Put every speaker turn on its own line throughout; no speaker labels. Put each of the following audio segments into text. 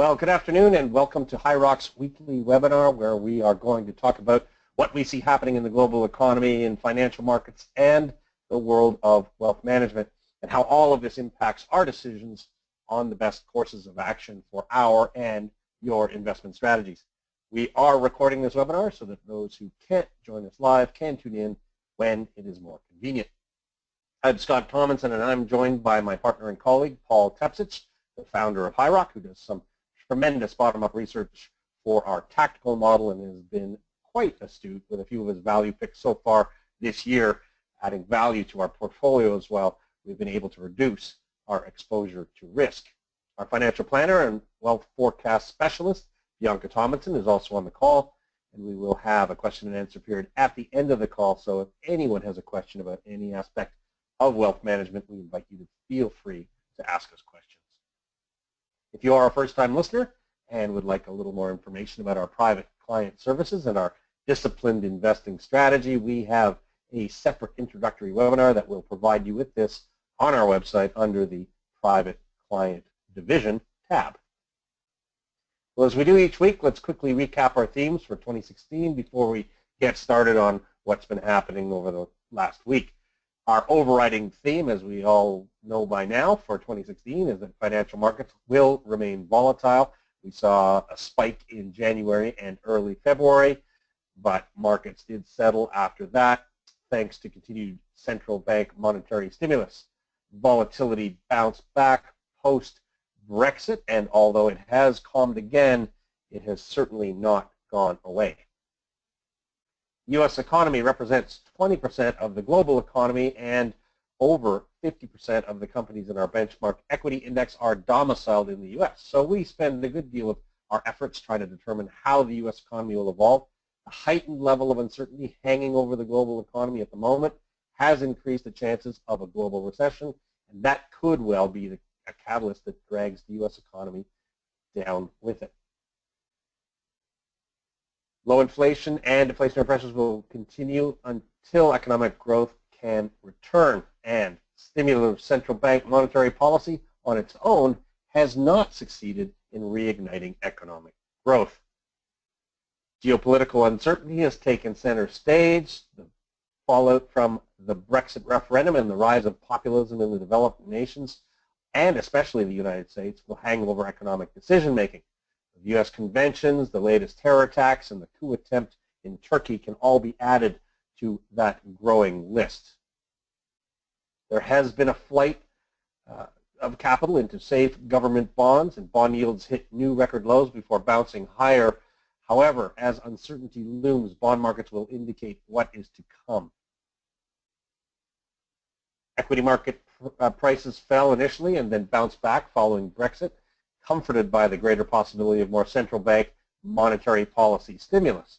Well, good afternoon and welcome to HYROX's weekly webinar where we are going to talk about what we see happening in the global economy and financial markets and the world of wealth management and how all of this impacts our decisions on the best courses of action for our and your investment strategies. We are recording this webinar so that those who can't join us live can tune in when it is more convenient. I'm Scott Tomlinson and I'm joined by my partner and colleague Paul Tepsich, the founder of HYROX, who does some tremendous bottom-up research for our tactical model and has been quite astute with a few of his value picks so far this year, adding value to our portfolio as well. We've been able to reduce our exposure to risk. Our financial planner and wealth forecast specialist, Bianca Tomlinson, is also on the call, and we will have a question and answer period at the end of the call. So if anyone has a question about any aspect of wealth management, we invite you to feel free to ask us questions. If you are a first-time listener and would like a little more information about our private client services and our disciplined investing strategy, we have a separate introductory webinar that will provide you with this on our website under the Private Client Division tab. Well, as we do each week, let's quickly recap our themes for 2016 before we get started on what's been happening over the last week. Our overriding theme, as we all know by now, for 2016 is that financial markets will remain volatile. We saw a spike in January and early February, but markets did settle after that thanks to continued central bank monetary stimulus. Volatility bounced back post-Brexit, and although it has calmed again, it has certainly not gone away. The U.S. economy represents 20% of the global economy, and over 50% of the companies in our benchmark equity index are domiciled in the U.S. So we spend a good deal of our efforts trying to determine how the U.S. economy will evolve. A heightened level of uncertainty hanging over the global economy at the moment has increased the chances of a global recession, and that could well be a catalyst that drags the U.S. economy down with it. Low inflation and deflationary pressures will continue until economic growth can return, and stimulative central bank monetary policy on its own has not succeeded in reigniting economic growth. Geopolitical uncertainty has taken center stage. The fallout from the Brexit referendum and the rise of populism in the developed nations, and especially the United States, will hang over economic decision-making. The U.S. conventions, the latest terror attacks, and the coup attempt in Turkey can all be added to that growing list. There has been a flight of capital into safe government bonds, and bond yields hit new record lows before bouncing higher. However, as uncertainty looms, bond markets will indicate what is to come. Equity market prices fell initially and then bounced back following Brexit, comforted by the greater possibility of more central bank monetary policy stimulus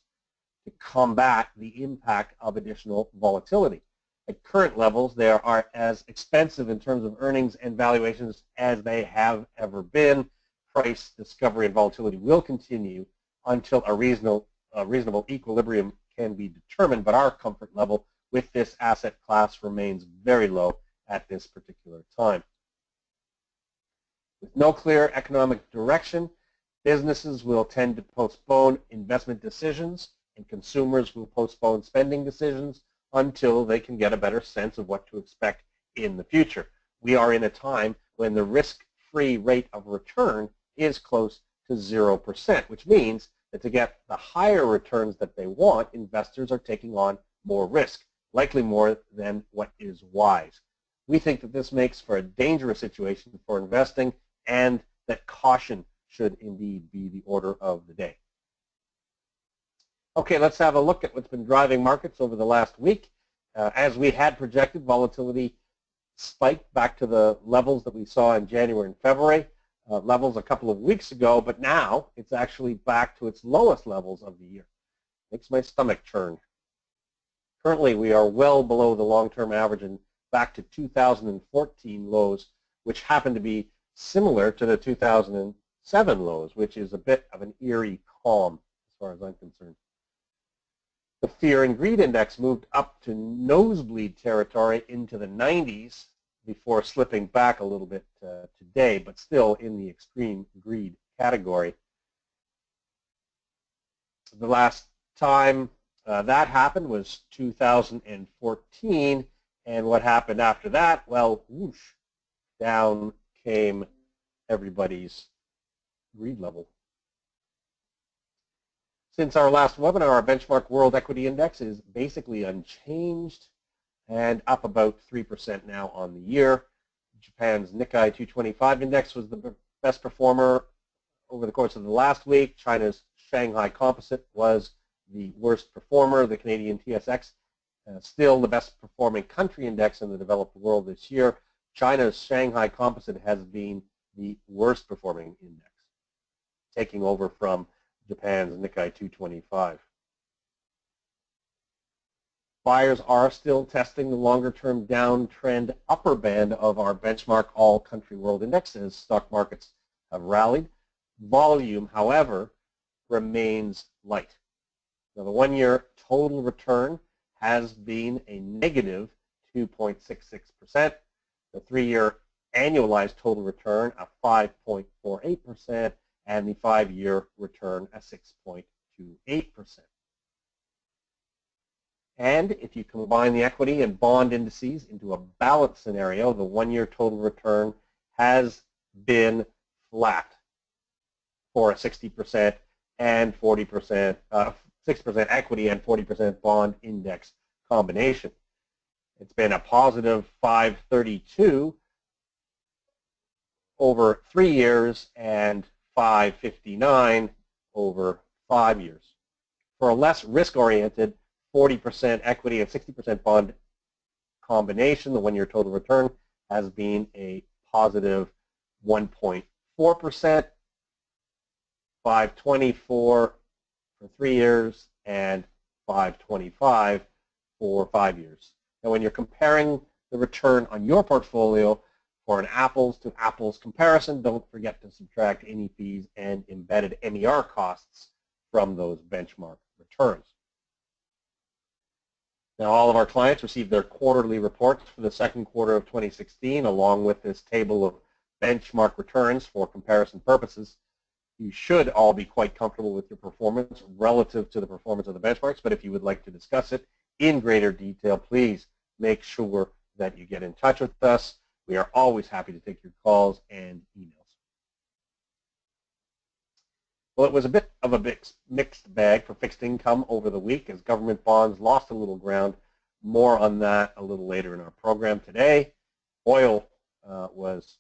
to combat the impact of additional volatility. At current levels, they are as expensive in terms of earnings and valuations as they have ever been. Price discovery and volatility will continue until a reasonable equilibrium can be determined, but our comfort level with this asset class remains very low at this particular time. With no clear economic direction, businesses will tend to postpone investment decisions and consumers will postpone spending decisions until they can get a better sense of what to expect in the future. We are in a time when the risk-free rate of return is close to 0%, which means that to get the higher returns that they want, investors are taking on more risk, likely more than what is wise. We think that this makes for a dangerous situation for investing and that caution should indeed be the order of the day. Okay, let's have a look at what's been driving markets over the last week. As we had projected, volatility spiked back to the levels that we saw in January and February, levels a couple of weeks ago, but now it's actually back to its lowest levels of the year. Makes my stomach churn. Currently, we are well below the long-term average and back to 2014 lows, which happen to be similar to the 2007 lows, which is a bit of an eerie calm as far as I'm concerned. The Fear and Greed Index moved up to nosebleed territory into the 90s before slipping back a little bit today, but still in the extreme greed category. The last time that happened was 2014, and what happened after that? Well, whoosh, down came everybody's greed level. Since our last webinar, our benchmark World Equity Index is basically unchanged and up about 3% now on the year. Japan's Nikkei 225 index was the best performer over the course of the last week. China's Shanghai Composite was the worst performer. The Canadian TSX, still the best performing country index in the developed world this year. China's Shanghai Composite has been the worst performing index, taking over from Japan's Nikkei 225. Buyers are still testing the longer-term downtrend upper band of our benchmark all country world index as stock markets have rallied. Volume, however, remains light. Now, the one-year total return has been a negative 2.66%. The three-year annualized total return of 5.48%, and the five-year return at 6.28%. And if you combine the equity and bond indices into a balanced scenario, the one-year total return has been flat for a 60% and 40%, 6% equity and 40% bond index combination. It's been a positive 532 over 3 years and 559 over 5 years. For a less risk-oriented 40% equity and 60% bond combination, the one-year total return has been a positive 1.4%, 524 for 3 years, and 525 for 5 years. Now, when you're comparing the return on your portfolio for an apples-to-apples comparison, don't forget to subtract any fees and embedded MER costs from those benchmark returns. Now, all of our clients receive their quarterly reports for the second quarter of 2016, along with this table of benchmark returns for comparison purposes. You should all be quite comfortable with your performance relative to the performance of the benchmarks, but if you would like to discuss it in greater detail, please make sure that you get in touch with us. We are always happy to take your calls and emails. Well, it was a bit of a mixed bag for fixed income over the week as government bonds lost a little ground. More on that a little later in our program today. Oil was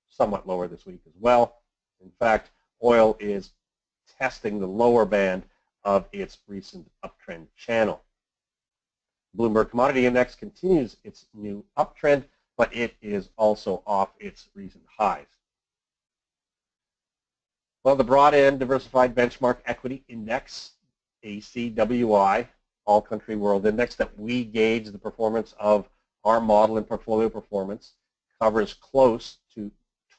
somewhat lower this week as well. In fact, oil is testing the lower band of its recent uptrend channel. Bloomberg Commodity Index continues its new uptrend, but it is also off its recent highs. Well, the broad-end diversified benchmark equity index, ACWI, all country world index that we gauge the performance of our model and portfolio performance, covers close to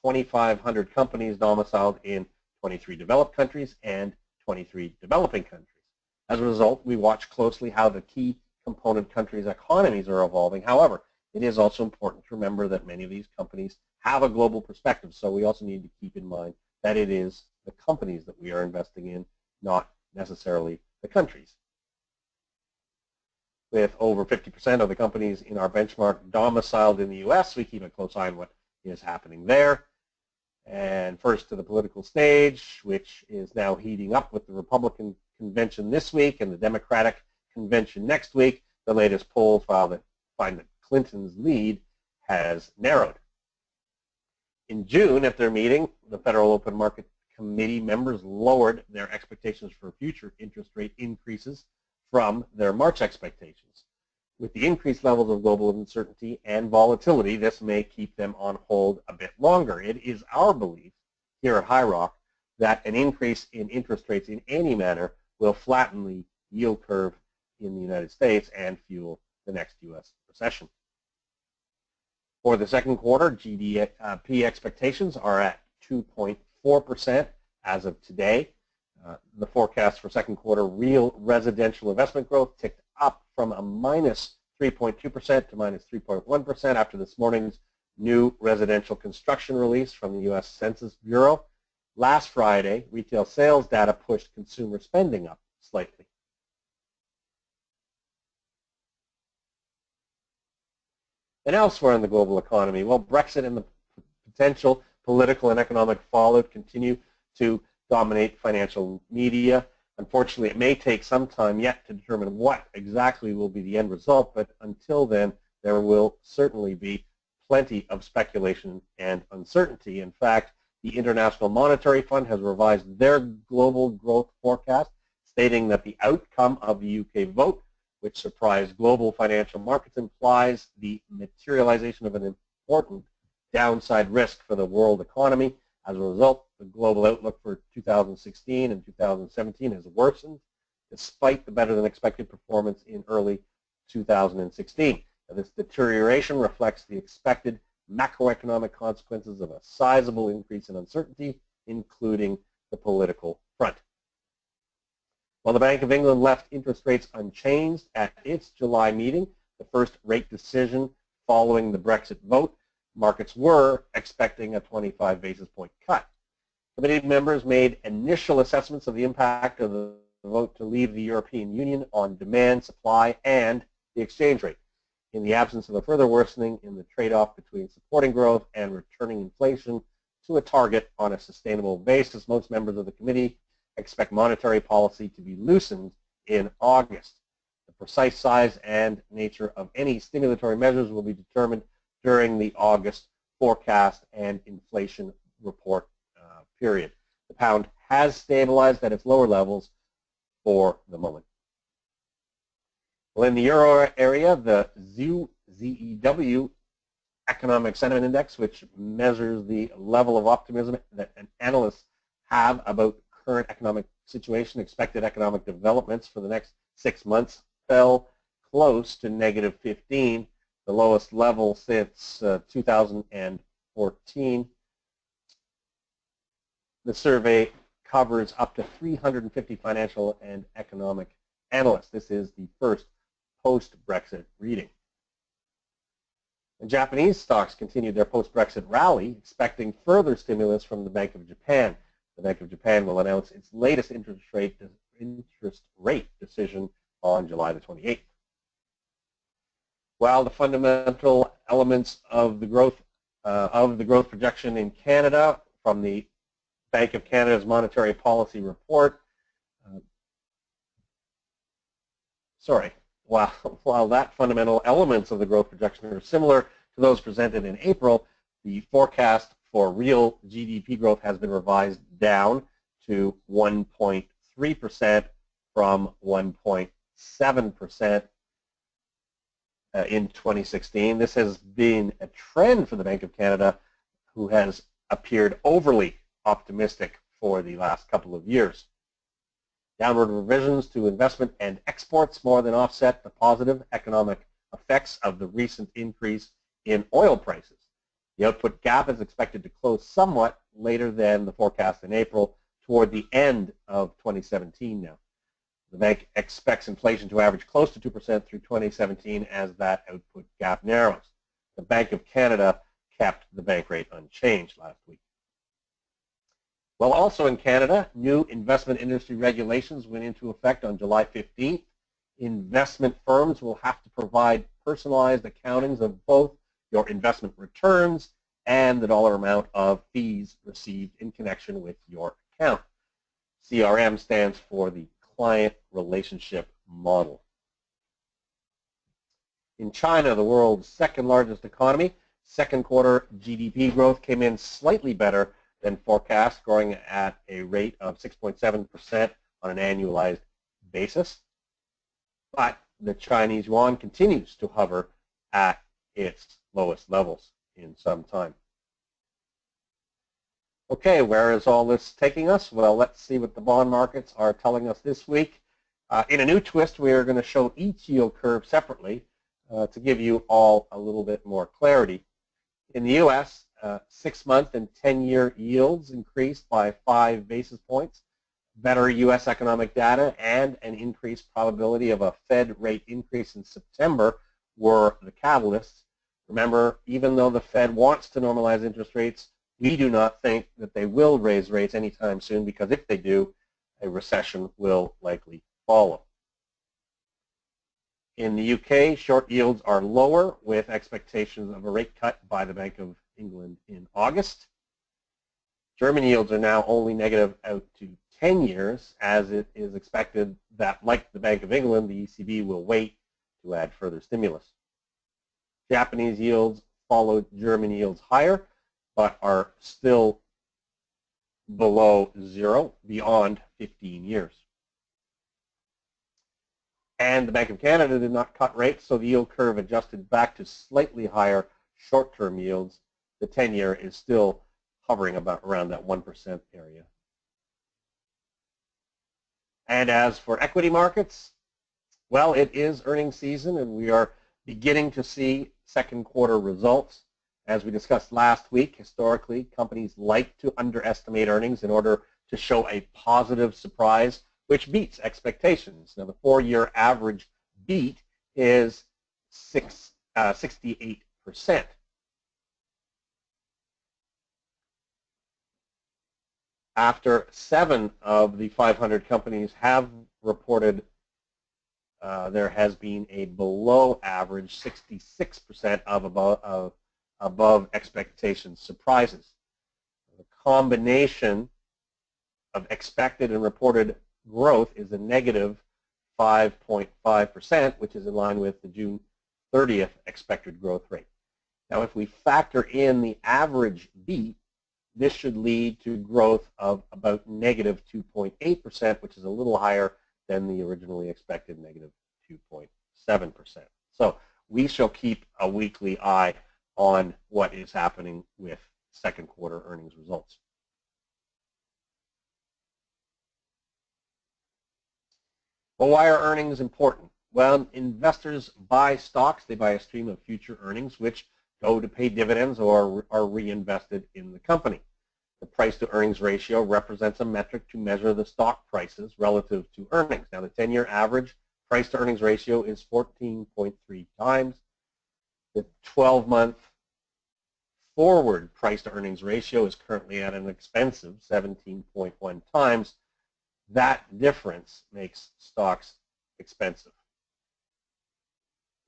2,500 companies domiciled in 23 developed countries and 23 developing countries. As a result, we watch closely how the key component countries' economies are evolving. However, it is also important to remember that many of these companies have a global perspective, so we also need to keep in mind that it is the companies that we are investing in, not necessarily the countries. With over 50% of the companies in our benchmark domiciled in the U.S., we keep a close eye on what is happening there. And first to the political stage, which is now heating up with the Republican convention this week and the Democratic convention next week. The latest polls find that Clinton's lead has narrowed. In June, at their meeting, the Federal Open Market Committee members lowered their expectations for future interest rate increases from their March expectations. With the increased levels of global uncertainty and volatility, this may keep them on hold a bit longer. It is our belief here at HIROC that an increase in interest rates in any manner will flatten the yield curve in the United States and fuel the next U.S. recession. For the second quarter, GDP expectations are at 2.4% as of today. The forecast for second quarter real residential investment growth ticked up from a minus 3.2% to minus 3.1% after this morning's new residential construction release from the U.S. Census Bureau. Last Friday, retail sales data pushed consumer spending up slightly. And elsewhere in the global economy, well, Brexit and the potential political and economic fallout continue to dominate financial media. Unfortunately, it may take some time yet to determine what exactly will be the end result, but until then, there will certainly be plenty of speculation and uncertainty. In fact, the International Monetary Fund has revised their global growth forecast, stating that the outcome of the UK vote, which surprised global financial markets, implies the materialization of an important downside risk for the world economy. As a result, the global outlook for 2016 and 2017 has worsened, despite the better-than-expected performance in early 2016. Now, this deterioration reflects the expected macroeconomic consequences of a sizable increase in uncertainty, including the political front. While the Bank of England left interest rates unchanged at its July meeting, the first rate decision following the Brexit vote, markets were expecting a 25 basis point cut. Committee members made initial assessments of the impact of the vote to leave the European Union on demand, supply, and the exchange rate. In the absence of a further worsening in the trade-off between supporting growth and returning inflation to a target on a sustainable basis, most members of the committee expect monetary policy to be loosened in August. The precise size and nature of any stimulatory measures will be determined during the August forecast and inflation report period. The pound has stabilized at its lower levels for the moment. Well, in the euro area, the ZEW Economic Sentiment Index, which measures the level of optimism that analysts have about current economic situation, expected economic developments for the next 6 months, fell close to -15, the lowest level since 2014. The survey covers up to 350 financial and economic analysts. This is the first post-Brexit reading. And Japanese stocks continued their post-Brexit rally, expecting further stimulus from the Bank of Japan. The Bank of Japan will announce its latest interest rate decision on July the 28th. While the fundamental elements of the growth projection in Canada from the Bank of Canada's monetary policy report, while that fundamental elements of the growth projection are similar to those presented in April, the forecast for real GDP growth has been revised down to 1.3% from 1.7% in 2016. This has been a trend for the Bank of Canada, who has appeared overly optimistic for the last couple of years. Downward revisions to investment and exports more than offset the positive economic effects of the recent increase in oil prices. The output gap is expected to close somewhat later than the forecast in April, toward the end of 2017 now. The bank expects inflation to average close to 2% through 2017 as that output gap narrows. The Bank of Canada kept the bank rate unchanged last week. Well, also in Canada, new investment industry regulations went into effect on July 15th. Investment firms will have to provide personalized accountings of both your investment returns and the dollar amount of fees received in connection with your account. CRM stands for the Client Relationship Model. In China, the world's second largest economy, second quarter GDP growth came in slightly better than forecast, growing at a rate of 6.7% on an annualized basis. But the Chinese yuan continues to hover at its lowest levels in some time. Okay, where is all this taking us? Well, let's see what the bond markets are telling us this week. In a new twist, we are going to show each yield curve separately to give you all a little bit more clarity. In the U.S., 6-month and 10-year yields increased by 5 basis points. Better U.S. economic data and an increased probability of a Fed rate increase in September were the catalysts. Remember, even though the Fed wants to normalize interest rates, We do not think that they will raise rates anytime soon, because if they do, a recession will likely follow. In the UK, short yields are lower, with expectations of a rate cut by the Bank of England in August. German yields are now only negative out to 10 years, as it is expected that, like the Bank of England, the ECB will wait to add further stimulus. Japanese yields followed German yields higher, but are still below zero beyond 15 years. And the Bank of Canada did not cut rates, so the yield curve adjusted back to slightly higher short-term yields. The 10-year is still hovering about around that 1% area. And as for equity markets, well, it is earnings season, and we are beginning to see second quarter results. As we discussed last week, historically, companies like to underestimate earnings in order to show a positive surprise, which beats expectations. Now, the 4-year average beat is 68%. After 7 of the 500 companies have reported, there has been a below average 66% of above expectations surprises. The combination of expected and reported growth is a negative 5.5%, which is in line with the June 30th expected growth rate. Now, if we factor in the average beat, this should lead to growth of about negative 2.8%, which is a little higher than the originally expected negative 2.7%. So we shall keep a weekly eye on what is happening with second quarter earnings results. Well, why are earnings important? Well, investors buy stocks. They buy a stream of future earnings, which go to pay dividends or are reinvested in the company. The price to earnings ratio represents a metric to measure the stock prices relative to earnings. Now, the 10-year average price to earnings ratio is 14.3 times. The 12-month forward price to earnings ratio is currently at an expensive 17.1 times. That difference makes stocks expensive.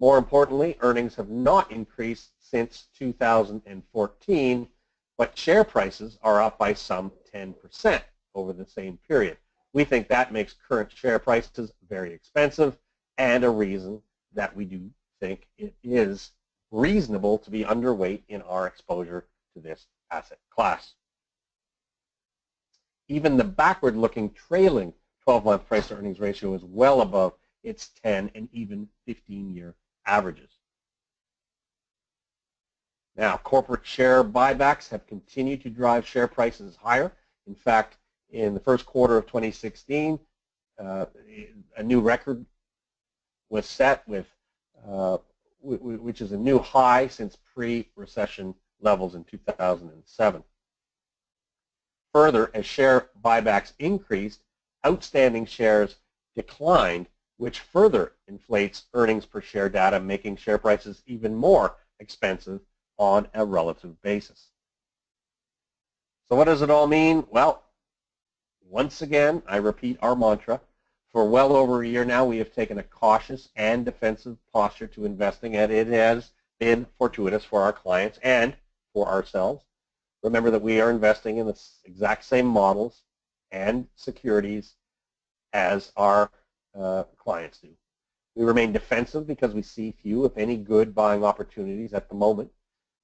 More importantly, earnings have not increased since 2014, but share prices are up by some 10% over the same period. We think that makes current share prices very expensive, and a reason that we do think it is reasonable to be underweight in our exposure to this asset class. Even the backward-looking trailing 12-month price to earnings ratio is well above its 10 and even 15-year averages. Now, corporate share buybacks have continued to drive share prices higher. In fact, in the first quarter of 2016, a new record was set with, which is a new high since pre-recession levels in 2007. Further, as share buybacks increased, outstanding shares declined, which further inflates earnings per share data, making share prices even more expensive on a relative basis. So what does it all mean? Well, once again, I repeat our mantra. For well over a year now, we have taken a cautious and defensive posture to investing, and it has been fortuitous for our clients and for ourselves. Remember that we are investing in the exact same models and securities as our clients do. We remain defensive because we see few, if any, good buying opportunities at the moment.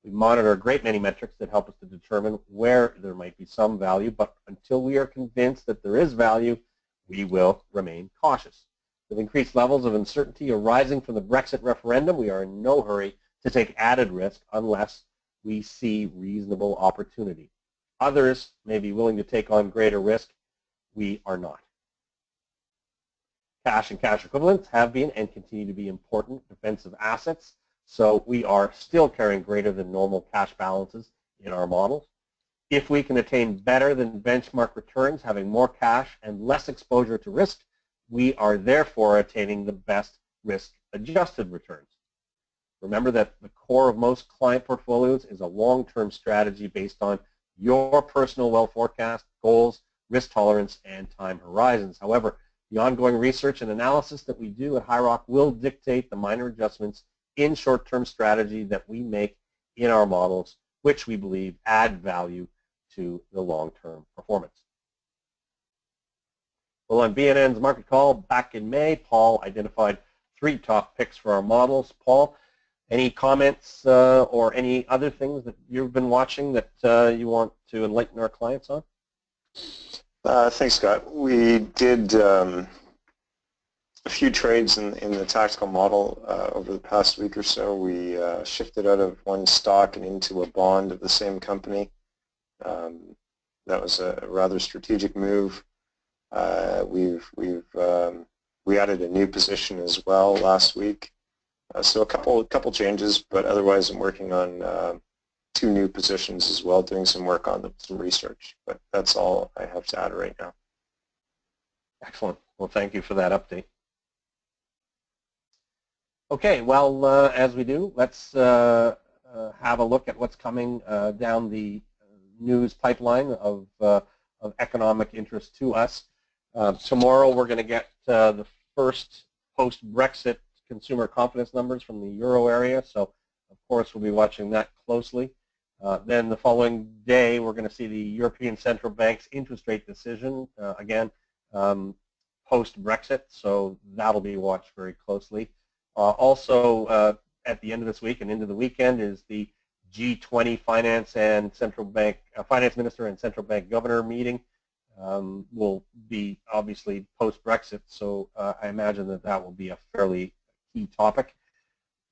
We monitor a great many metrics that help us to determine where there might be some value, but until we are convinced that there is value, we will remain cautious. With increased levels of uncertainty arising from the Brexit referendum, we are in no hurry to take added risk unless we see reasonable opportunity. Others may be willing to take on greater risk. We are not. Cash and cash equivalents have been and continue to be important defensive assets, so we are still carrying greater than normal cash balances in our models. If we can attain better than benchmark returns, having more cash and less exposure to risk, we are therefore attaining the best risk-adjusted returns. Remember that the core of most client portfolios is a long-term strategy based on your personal wealth forecast, goals, risk tolerance, and time horizons. However, the ongoing research and analysis that we do at HighRock will dictate the minor adjustments in short-term strategy that we make in our models, which we believe add value to the long-term performance. Well, on BNN's market call back in May, Paul identified 3 top picks for our models. Paul, any comments or any other things that you've been watching that you want to enlighten our clients on?
Thanks, Scott. We did a few trades in the tactical model over the past week or so. We shifted out of one stock and into a bond of the same company. That was a rather strategic move. We added a new position as well last week. So a couple changes, but otherwise I'm working on 2 new positions as well, doing some work on them, some research. But that's all I have to add right now.
Excellent. Well, thank you for that update. Okay, well, as we do, let's have a look at what's coming down the news pipeline of economic interest to us. Tomorrow we're going to get the first post-Brexit consumer confidence numbers from the Euro area, so of course we'll be watching that closely. Then the following day we're going to see the European Central Bank's interest rate decision, again, post-Brexit, so that'll be watched very closely. Also, at the end of this week and into the weekend is the G20 finance minister and central bank governor meeting. Will be obviously post-Brexit, so I imagine that will be a fairly key topic.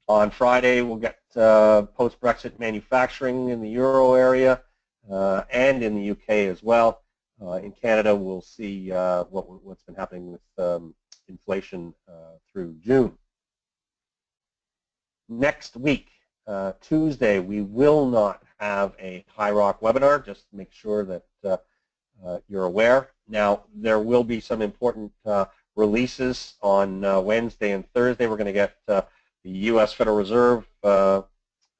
On Friday, we'll get post-Brexit manufacturing in the Euro area and in the UK as well. In Canada, we'll see what's been happening with inflation through June. Next week, Tuesday, we will not have a HighRock webinar. Just make sure that you're aware. Now, there will be some important releases on Wednesday and Thursday. We're going to get the U.S. Federal Reserve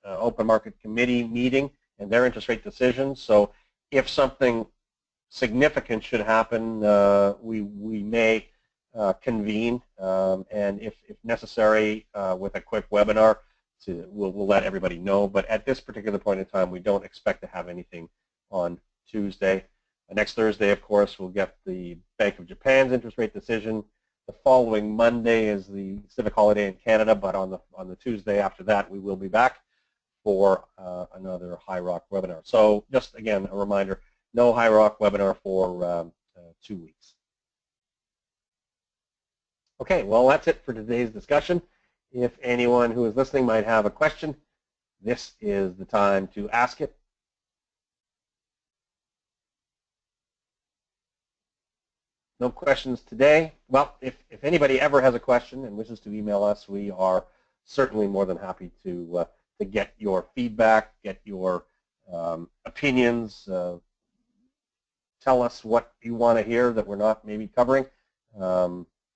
Open Market Committee meeting and their interest rate decisions. So if something significant should happen, we may convene, and if necessary, with a quick webinar, we'll let everybody know. But at this particular point in time, we don't expect to have anything on Tuesday. Next Thursday, of course, we'll get the Bank of Japan's interest rate decision. The following Monday is the civic holiday in Canada, but on the Tuesday after that, we will be back for another HighRock webinar. So just again, a reminder, no HighRock webinar for 2 weeks. Okay, well, that's it for today's discussion. If anyone who is listening might have a question, this is the time to ask it. No questions today. Well, if anybody ever has a question and wishes to email us, we are certainly more than happy to get your feedback, get your opinions, tell us what you want to hear that we're not maybe covering.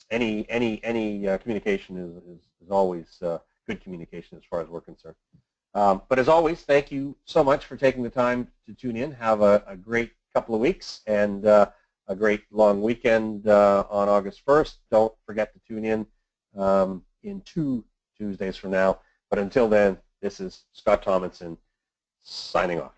Any communication is always good communication as far as we're concerned. But as always, thank you so much for taking the time to tune in. Have a great couple of weeks and a great long weekend on August 1st. Don't forget to tune in 2 Tuesdays from now. But until then, this is Scott Tomlinson signing off.